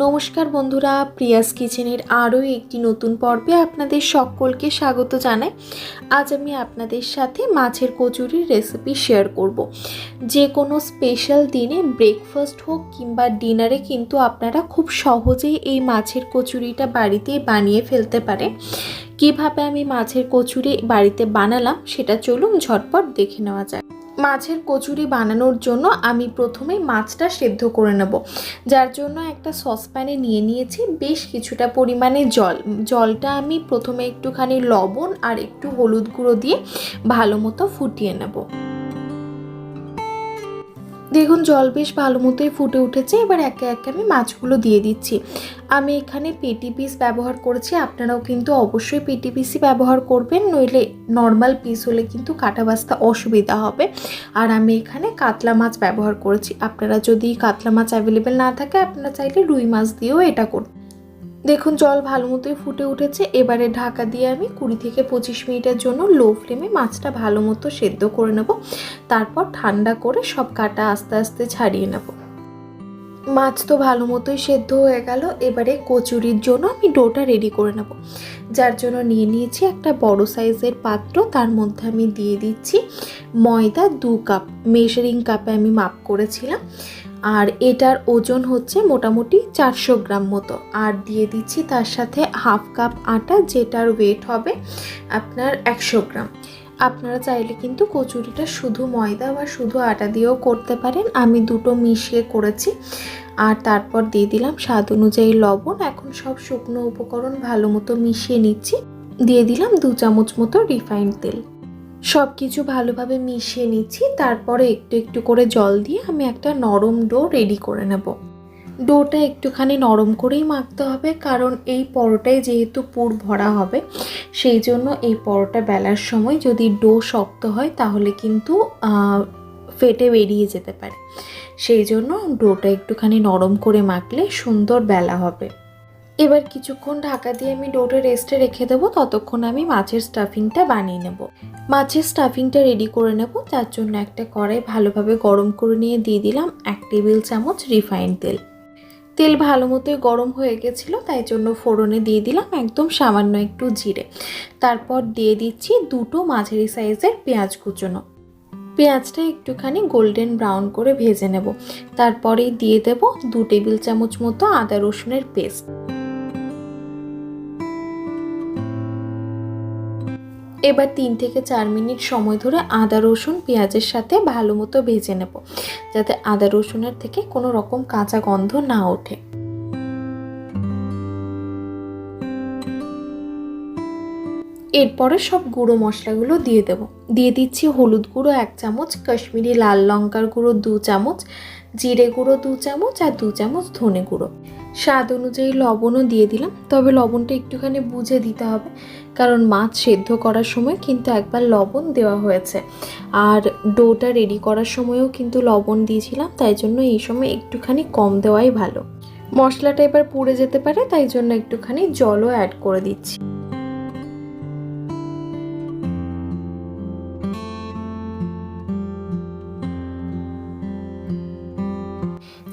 নমস্কার বন্ধুরা, প্রিয়াস কিচেনের আরও একটি নতুন পর্বে আপনাদের সকলকে স্বাগত জানাই। আজ আমি আপনাদের সাথে মাছের কচুরির রেসিপি শেয়ার করব। যে কোনো স্পেশাল দিনে ব্রেকফাস্ট হোক কিংবা ডিনারে কিন্তু আপনারা খুব সহজেই এই মাছের কচুরিটা বাড়িতেই বানিয়ে ফেলতে পারেন। কিভাবে আমি মাছের কচুরি বাড়িতে বানালাম সেটা চলুন ঝটপট দেখে নেওয়া যায়। মাছের কচুরি বানানোর জন্য আমি প্রথমে মাছটা সেদ্ধ করে নেব, যার জন্য একটা সসপ্যানে নিয়ে নিয়েছি বেশ কিছুটা পরিমাণে জলটা আমি প্রথমে একটুখানি লবণ আর একটু হলুদ গুঁড়ো দিয়ে ভালো মতো ফুটিয়ে নেব। দেখুন জল বেশ ভালো মতোই ফুটে উঠেছে। এবার একে একে আমি মাছগুলো দিয়ে দিচ্ছি। আমি এখানে পেটি পিস ব্যবহার করেছি, আপনারাও কিন্তু অবশ্যই পেটি পিসই ব্যবহার করবেন, নইলে নর্মাল পিস হলে কিন্তু কাটা বাছতে অসুবিধা হবে। আর আমি এখানে কাতলা মাছ ব্যবহার করেছি। আপনারা যদি কাতলা মাছ অ্যাভেলেবেল না থাকে আপনারা চাইলে রুই মাছ দিয়েও এটা করুন। দেখুন জল ভালো মতোই ফুটে উঠেছে। এবারে ঢাকা দিয়ে আমি 20 থেকে 25 মিনিটের জন্য লো ফ্লেমে মাছটা ভালো মতো সেদ্ধ করে নেব। তারপর ঠান্ডা করে সব কাটা আস্তে আস্তে ছাড়িয়ে নেব। মাছ তো ভালো মতোই সেদ্ধ হয়ে গেল। এবারে কচুরির জন্য আমি ডোটা রেডি করে নেব, যার জন্য নিয়ে নিয়েছি একটা বড় সাইজের পাত্র। তার মধ্যে আমি দিয়ে দিচ্ছি ময়দা 2 কাপ, মেজারিং কাপে আমি মাপ করেছিলাম। আর এটার ওজন হচ্ছে মোটামুটি 400 গ্রাম মতো। আর দিয়ে দিচ্ছি তার সাথে হাফ কাপ আটা, যেটার ওয়েট হবে আপনার 100 গ্রাম। আপনারা চাইলে কিন্তু কচুরিটা শুধু ময়দা বা শুধু আটা দিয়েও করতে পারেন, আমি দুটো মিশিয়ে করেছি। আর তারপর দিয়ে দিলাম স্বাদ অনুযায়ী লবণ। এখন সব শুকনো উপকরণ ভালো মতো মিশিয়ে নিচ্ছি। দিয়ে দিলাম 2 চামচ মতো রিফাইন্ড তেল। সব কিছু ভালোভাবে মিশিয়ে নিচ্ছি। তারপরে একটু একটু করে জল দিয়ে আমি একটা নরম ডো রেডি করে নেব। ডোটা একটুখানি নরম করেই মাখতে হবে, কারণ এই পরোটায় যেহেতু পুর ভরা হবে, সেই জন্য এই পরোটা বেলার সময় যদি ডো শক্ত হয় তাহলে কিন্তু ফেটে বেরিয়ে যেতে পারে। সেই জন্য ডোটা একটুখানি নরম করে মাখলে সুন্দর বেলা হবে। এবার কিছুক্ষণ ঢাকা দিয়ে আমি ডোটা রেস্টে রেখে দেবো। ততক্ষণ আমি মাছের স্টাফিংটা বানিয়ে নেব। মাছের স্টাফিংটা রেডি করে নেব, তার জন্য একটা কড়াই ভালোভাবে গরম করে নিয়ে দিয়ে দিলাম 1 টেবিল চামচ রিফাইন্ড তেল। তেল ভালো মতোই গরম হয়ে গেছিলো, তাই জন্য ফোড়নে দিয়ে দিলাম একদম সামান্য একটু জিরে। তারপর দিয়ে দিচ্ছি 2টো মাঝারি সাইজের পেঁয়াজ কুচোনো। পেঁয়াজটা একটুখানি গোল্ডেন ব্রাউন করে ভেজে নেব। তারপরেই দিয়ে দেব 2 টেবিল চামচ মতো আদা রসুনের পেস্ট। এবার 3 থেকে 4 মিনিট সময় ধরে আদা রসুন পেঁয়াজের সাথে ভালো মতো ভেজে নেব, যাতে আদা রসুনের থেকে কোনো রকম কাঁচা গন্ধ না ওঠে। এরপরে সব গুঁড়ো মশলাগুলো দিয়ে দেব। দিয়ে দিচ্ছি হলুদ গুঁড়ো 1 চামচ, কাশ্মীরি লাল লঙ্কার গুঁড়ো 2 চামচ, জিরে গুঁড়ো 2 চামচ আর 2 চামচ ধনে গুঁড়ো। স্বাদ অনুযায়ী লবণও দিয়ে দিলাম, তবে লবণটা একটুখানি বুঝে দিতে হবে, কারণ মাছ সেদ্ধ করার সময় কিন্তু একবার লবণ দেওয়া হয়েছে। আর ডোটা রেডি করার সময়ও কিন্তু লবণ দিয়েছিলাম, তাই জন্য এই সময় একটুখানি কম দেওয়াই ভালো। মশলাটা এবার পুড়ে যেতে পারে, তাই জন্য একটুখানি জলও অ্যাড করে দিচ্ছি।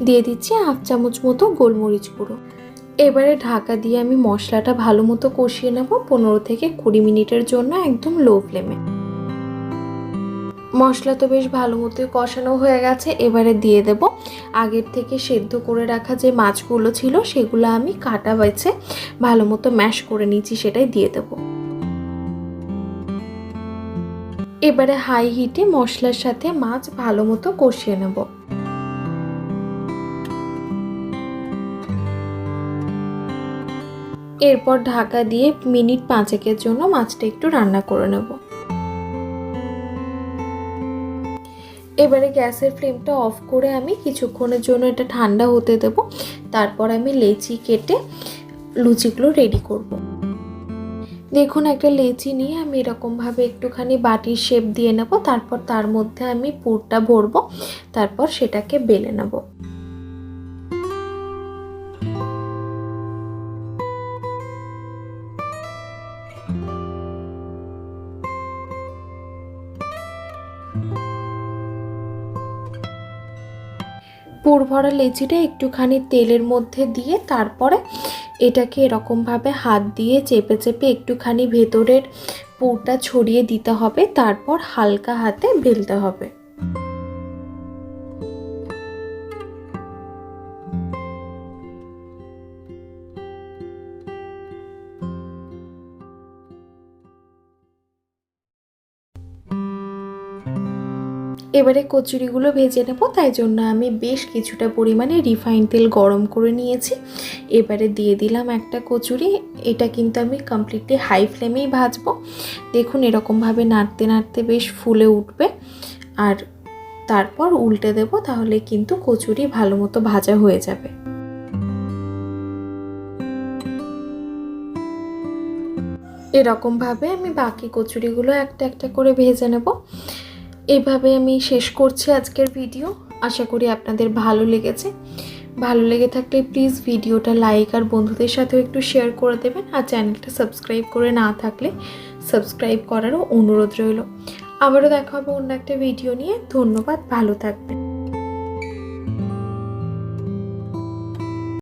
দিয়ে দিচ্ছি 1/2 চামচ মতো গোলমরিচ গুঁড়ো। এবারে ঢাকা দিয়ে আমি মশলাটা ভালো মতো কষিয়ে নেব 15 থেকে 20 মিনিটের জন্য একদম লো ফ্লেমে। মশলা তো বেশ ভালো মতোই কষানো হয়ে গেছে। এবারে দিয়ে দেব আগের থেকে সেদ্ধ করে রাখা যে মাছগুলো ছিল, সেগুলো আমি কাটা বেছে ভালো মতো ম্যাশ করে নিয়েছি, সেটাই দিয়ে দেব। এবারে হাই হিটে মশলার সাথে মাছ ভালো মতো কষিয়ে নেব। এরপর ঢাকা দিয়ে মিনিট 5-এর জন্য মাছটা একটু রান্না করে নেব। এবারে গ্যাসের ফ্লেমটা অফ করে আমি কিছুক্ষণের জন্য এটা ঠান্ডা হতে দেব। তারপর আমি লেচি কেটে লুচিগুলো রেডি করব। দেখুন একটা লেচি নিয়ে আমি এরকমভাবে একটুখানি বাটির শেপ দিয়ে নেব। তারপর তার মধ্যে আমি পুরটা ভরবো, তারপর সেটাকে বেলে নেব। পুর ভরা লেচিটা একটুখানি তেলের মধ্যে দিয়ে তারপরে এটাকে এরকমভাবে হাত দিয়ে চেপে চেপে একটুখানি ভেতরের পুরটা ছড়িয়ে দিতে হবে, তারপর হালকা হাতে বেলতে হবে। এবারে কচুরিগুলো ভেজে নেব, তাই জন্য আমি বেশ কিছুটা পরিমাণে রিফাইন তেল গরম করে নিয়েছি। এবারে দিয়ে দিলাম একটা কচুরি। এটা কিন্তু আমি কমপ্লিটলি হাই ফ্লেমেই ভাজবো। দেখুন এরকমভাবে নাড়তে নাড়তে বেশ ফুলে উঠবে, আর তারপর উল্টে দেব, তাহলে কিন্তু কচুরি ভালো মতো ভাজা হয়ে যাবে। এরকমভাবে আমি বাকি কচুরিগুলো একটা একটা করে ভেজে নেব। এইভাবে আমি শেষ করছি আজকের ভিডিও। আশা করি আপনাদের ভালো লেগেছে। ভালো লেগে থাকলে প্লিজ ভিডিওটা লাইক আর বন্ধুদের সাথেও একটু শেয়ার করে দেবেন, আর চ্যানেলটা সাবস্ক্রাইব করে না থাকলে সাবস্ক্রাইব করারও অনুরোধ রইল। আবারও দেখা হবে অন্য একটা ভিডিও নিয়ে। ধন্যবাদ, ভালো থাকবেন।